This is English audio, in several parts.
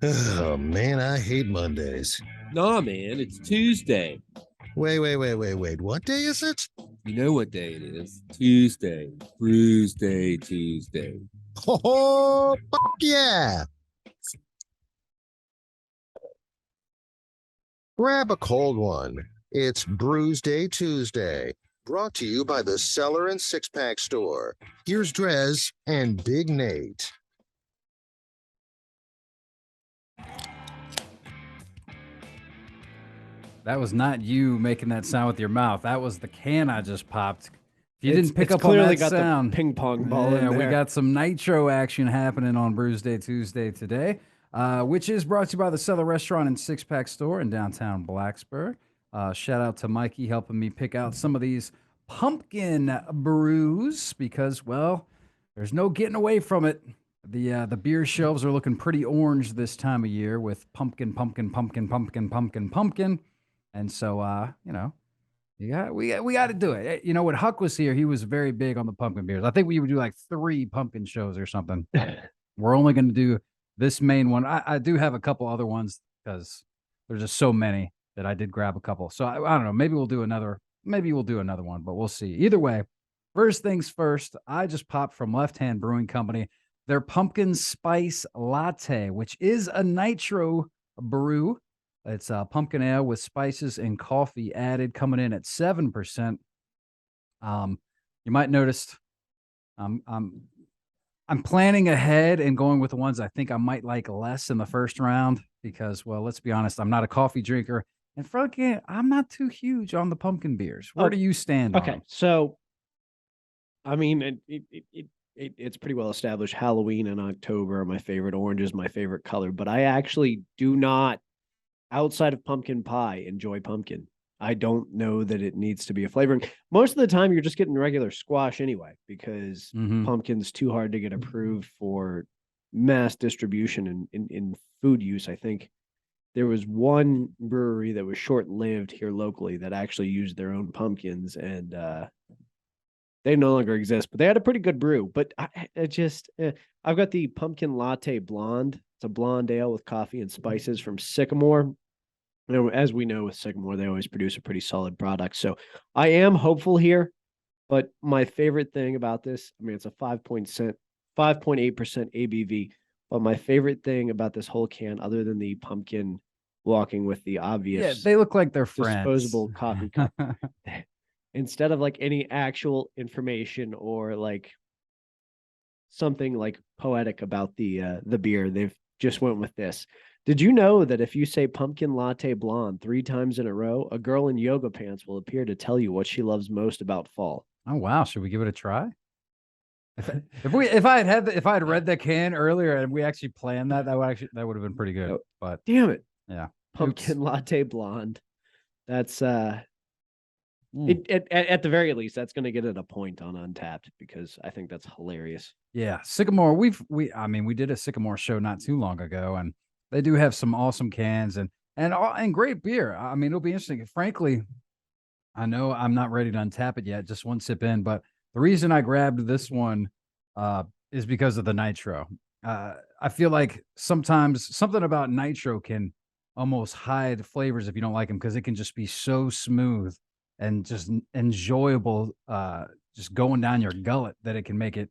Oh man, I hate Mondays. Nah, man, it's Tuesday. Wait. What day is it? You know what day it is? Tuesday. Brewsday, Tuesday. Oh, fuck yeah! Grab a cold one. It's Brewsday Tuesday, brought to you by the Cellar and Six Pack Store. Here's DreZ and Big Nate. That was not you making that sound with your mouth. That was the can I just popped. If you didn't pick It's up on clearly that got sound, the ping pong ball in yeah, there. we got some nitro action happening on Brewsday Tuesday today, which is brought to you by the Cellar Restaurant and Six Pack Store in downtown Blacksburg. Shout out to Mikey helping me pick out some of these pumpkin brews because, well, there's no getting away from it. The beer shelves are looking pretty orange this time of year with pumpkin. And so, we got to do it. You know, when Huck was here, he was very big on the pumpkin beers. I think we would do like 3 pumpkin shows or something. We're only going to do this main one. I do have a couple other ones because there's just so many that I did grab a couple. So I don't know. Maybe we'll do another. Maybe we'll do another one, but we'll see. Either way, first things first. I just popped from Left Hand Brewing Company their pumpkin spice latte, which is a nitro brew. It's pumpkin ale with spices and coffee added, coming in at 7%. You might notice I'm planning ahead and going with the ones I think I might like less in the first round because, well, let's be honest, I'm not a coffee drinker, and frankly, I'm not too huge on the pumpkin beers. Where do you stand? Okay, so I mean, it's pretty well established. Halloween and October are my favorite. Orange is my favorite color, but I actually do not, outside of pumpkin pie, enjoy pumpkin. I don't know that it needs to be a flavoring. Most of the time, you're just getting regular squash anyway, because pumpkin's too hard to get approved for mass distribution in food use. I think there was one brewery that was short-lived here locally that actually used their own pumpkins, and they no longer exist, but they had a pretty good brew. But I've got the pumpkin latte blonde. It's a blonde ale with coffee and spices from Sycamore. As we know with Sycamore, they always produce a pretty solid product. So I am hopeful here, but my favorite thing about this, I mean, it's a 5.8% ABV. But my favorite thing about this whole can, other than the pumpkin walking with the obvious, they look like they're disposable friends. coffee cup, instead of like any actual information or like something like poetic about the beer, they've just went with this. Did you know that if you say pumpkin latte blonde 3 times in a row, a girl in yoga pants will appear to tell you what she loves most about fall? Oh wow! Should we give it a try? If I had read the can earlier and we actually planned that, that would have been pretty good. But damn it, yeah, pumpkin latte blonde. That's at the very least, that's going to get it a point on Untapped because I think that's hilarious. Yeah, Sycamore. We did a Sycamore show not too long ago, and they do have some awesome cans and great beer. I mean, it'll be interesting. Frankly, I know I'm not ready to untap it yet, just one sip in, but the reason I grabbed this one is because of the nitro. I feel like sometimes something about nitro can almost hide flavors if you don't like them because it can just be so smooth and just enjoyable, just going down your gullet that it can make it,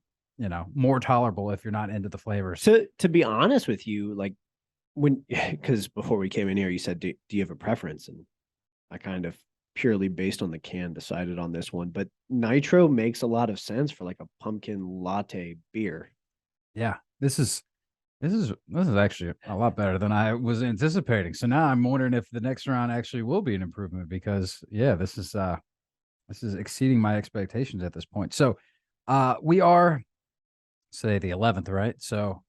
more tolerable if you're not into the flavors. To be honest with you, like because before we came in here, you said, do you have a preference? And I kind of purely based on the can decided on this one, but nitro makes a lot of sense for like a pumpkin latte beer. Yeah, this is actually a lot better than I was anticipating. So now I'm wondering if the next round actually will be an improvement because this is exceeding my expectations at this point. So we are say the 11th, right? So,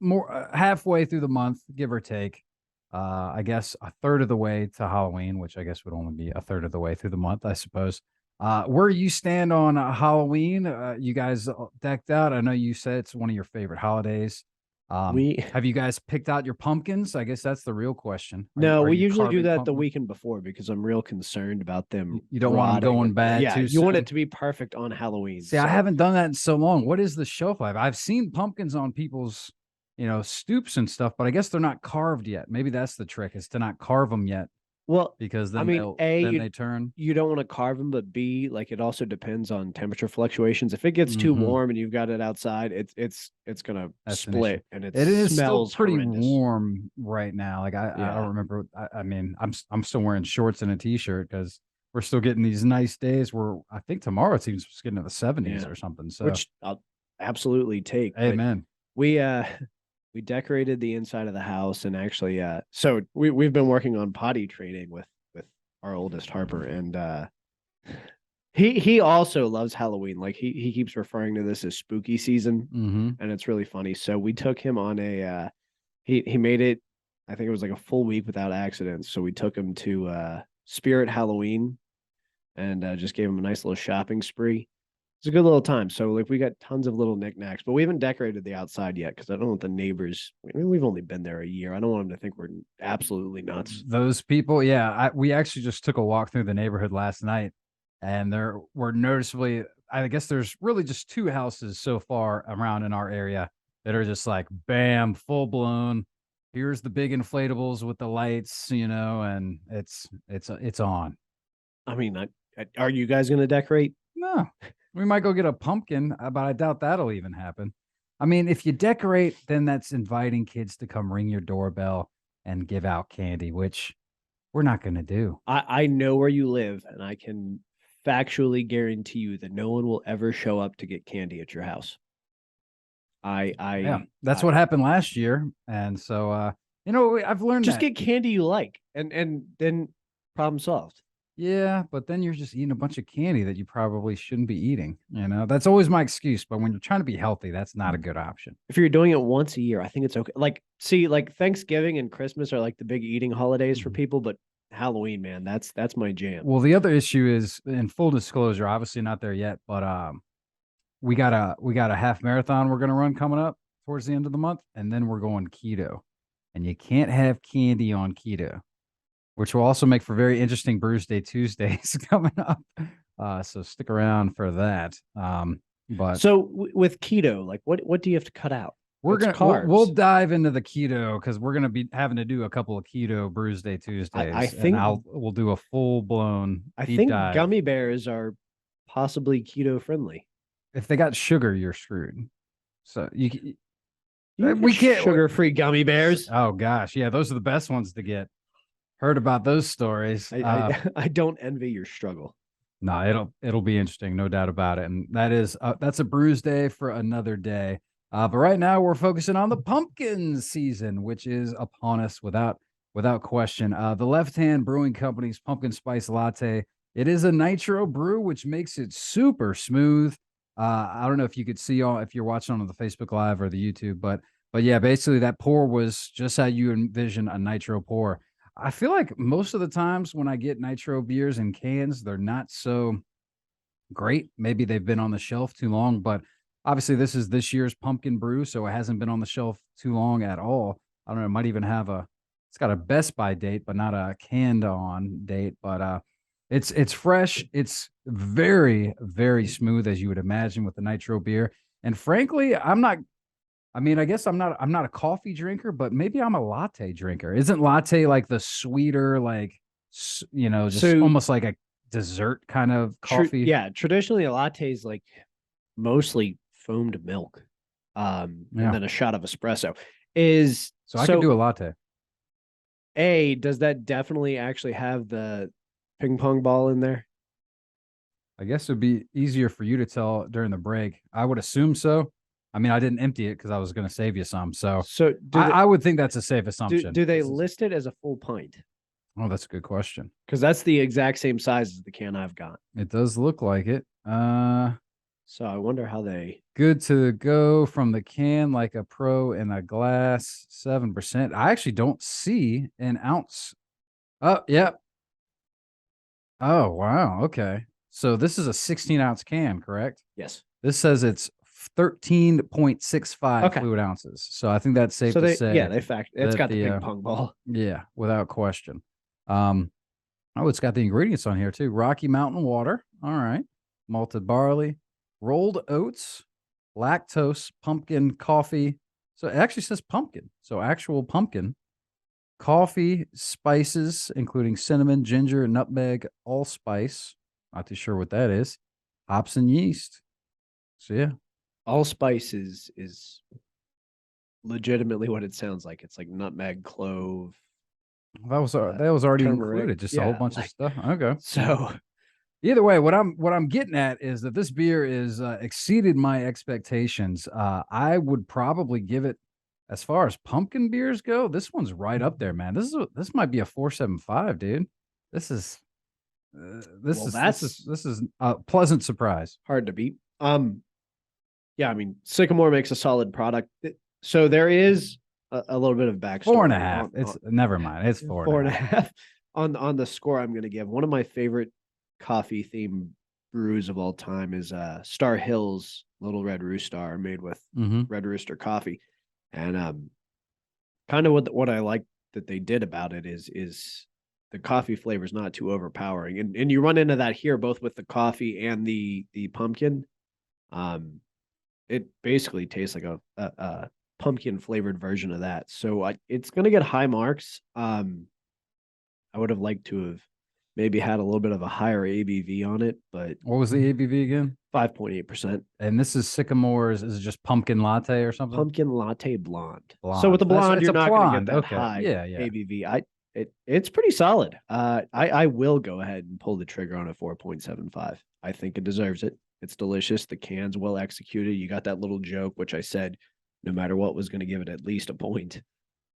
more halfway through the month, give or take. I guess a third of the way to Halloween, which I guess would only be a third of the way through the month, I suppose. Where you stand on Halloween, you guys decked out. I know you said it's one of your favorite holidays. Have you guys picked out your pumpkins? I guess that's the real question. No, we usually do that the weekend before because I'm real concerned about them. You don't want them going bad. Yeah, too you want it to be perfect on Halloween. See, I haven't done that in so long. What is the shelf life? I've seen pumpkins on people's stoops and stuff, but I guess they're not carved yet. Maybe that's the trick, is to not carve them yet, Well, because I then mean, A, they turn. you don't want to carve them, but B, like it also depends on temperature fluctuations. If it gets too Mhm. warm and you've got it outside, it's gonna That's an split and it It is still smells pretty horrendous. warm right now. Like I Yeah. don't remember. I mean, I'm still wearing shorts and a t-shirt because we're still getting these nice days where I think tomorrow it seems it's getting to the 70s Yeah. or something. So Which I'll absolutely take. But amen. we we decorated the inside of the house, and actually so we've been working on potty training with our oldest Harper, and he also loves Halloween. Like he keeps referring to this as spooky season, Mm-hmm. and it's really funny. So we took him on a he made it, I think it was like a full week without accidents. So we took him to Spirit Halloween and just gave him a nice little shopping spree. It's a good little time. So like we got tons of little knickknacks, but we haven't decorated the outside yet because I don't want the neighbors. I mean, we've only been there a year. I don't want them to think we're absolutely nuts. Those people, yeah. We actually just took a walk through the neighborhood last night, and there were noticeably, I guess there's really just 2 houses so far around in our area that are just like, bam, full blown. Here's the big inflatables with the lights, and it's on. I mean, are you guys going to decorate? No, we might go get a pumpkin, but I doubt that'll even happen. I mean, if you decorate, then that's inviting kids to come ring your doorbell and give out candy, which we're not going to do. I know where you live, and I can factually guarantee you that no one will ever show up to get candy at your house. Yeah, that's what happened last year. And so, I've learned just that. get candy you like, and then problem solved. Yeah, but then you're just eating a bunch of candy that you probably shouldn't be eating. That's always my excuse. But when you're trying to be healthy, that's not a good option. If you're doing it once a year, I think it's okay. Like, see, like Thanksgiving and Christmas are like the big eating holidays for people, but Halloween, man, that's my jam. Well, the other issue is, in full disclosure, obviously not there yet, but we got a half marathon we're gonna run coming up towards the end of the month, and then we're going keto, and you can't have candy on keto, which will also make for very interesting Brewsday Tuesdays coming up. So stick around for that. But so with keto, like what do you have to cut out? we'll dive into the keto, because we're gonna be having to do a couple of keto Brewsday Tuesdays. I think we'll do a full blown. I think gummy bears are possibly keto friendly. If they got sugar, you're screwed. So we can't sugar-free gummy bears. Oh gosh, yeah, those are the best ones to get. Heard about those stories. I don't envy your struggle. No, it'll be interesting, no doubt about it. And that's a Brewsday for another day. But right now we're focusing on the pumpkin season, which is upon us without question. The Left Hand Brewing Company's pumpkin spice latte. It is a nitro brew, which makes it super smooth. I don't know if you could see if you're watching on the Facebook Live or the YouTube, but yeah, basically that pour was just how you envision a nitro pour. I feel like most of the times when I get nitro beers in cans, they're not so great. Maybe they've been on the shelf too long, but obviously this is this year's pumpkin brew, so it hasn't been on the shelf too long at all. I don't know, it might even have it's got a Best By date, but not a canned on date. But it's fresh. It's very, very smooth, as you would imagine with the nitro beer. And frankly, I guess I'm not a coffee drinker, but maybe I'm a latte drinker. Isn't latte like the sweeter, like, just almost like a dessert kind of coffee? Yeah. Traditionally a latte is like mostly foamed milk. And then a shot of espresso so I could do a latte. Does that definitely actually have the ping pong ball in there? I guess it'd be easier for you to tell during the break. I would assume so. I mean, I didn't empty it because I was going to save you some. So I would think that's a safe assumption. Do they list it as a full pint? Oh, that's a good question. Because that's the exact same size as the can I've got. It does look like it. So I wonder how they. Good to go from the can, like a pro in a glass, 7%. I actually don't see an ounce. Oh, yep. Oh, wow. Okay. So this is a 16-ounce can, correct? Yes. This says it's 13.65 fluid ounces. So I think that's safe to say. Yeah, it's got the ping pong ball. Yeah, without question. It's got the ingredients on here too. Rocky Mountain water. All right. Malted barley, rolled oats, lactose, pumpkin, coffee, So it actually says pumpkin. So actual pumpkin. Coffee, spices, including cinnamon, ginger, nutmeg, allspice. Not too sure what that is. Hops and yeast. So yeah. Allspice is legitimately what it sounds like. It's like nutmeg, clove. That was already turmeric. included. Just a whole Yeah, bunch of like- stuff. Okay. So Either way, what I'm getting at is that this beer is exceeded my expectations. I would probably give it, as far as pumpkin beers go, this one's right up there, man. This might be a 4.75, dude. This is this is a pleasant surprise. hard to beat. Yeah, I mean, Sycamore makes a solid product. So there is a little bit of backstory. 4.5. It's never mind. It's 4.5. On the score I'm going to give. One of my favorite coffee themed brews of all time is Star Hill's Little Red Rooster, made with Red Rooster coffee. And kind of what I like that they did about it is the coffee flavor is not too overpowering, and you run into that here both with the coffee and the pumpkin. It basically tastes like a pumpkin flavored version of that, so it's gonna get high marks. I would have liked to have maybe had a little bit of a higher ABV on it, but What was the ABV again? 5.8%. And this is Sycamore's. Is it just pumpkin latte or something? Pumpkin latte blonde. So Blonde. with the blonde, It's you're a not going to blonde. get that Okay. high Yeah. ABV. It's pretty solid. I will go ahead and pull the trigger on a 4.75. I think it deserves it. It's delicious. The can's well executed. You got that little joke, which I said no matter what was going to give it at least a point.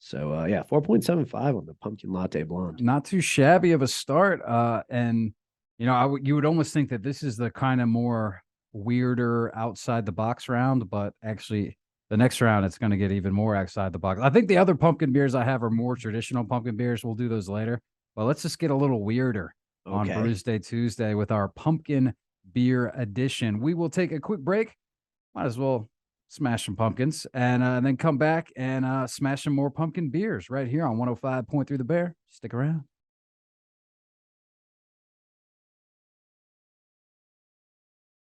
So yeah, 4.75 on the pumpkin latte blonde. Not too shabby of a start. And you know, you would almost think that this is the kind of more weirder outside the box round, but actually the next round it's going to get even more outside the box. I think the other pumpkin beers I have are more traditional pumpkin beers. We'll do those later. But let's just get a little weirder on Brewsday Tuesday with our pumpkin beer edition. We will take a quick break. Might as well smash some pumpkins and then come back and smash some more pumpkin beers right here on 105.3 The Bear. Stick around.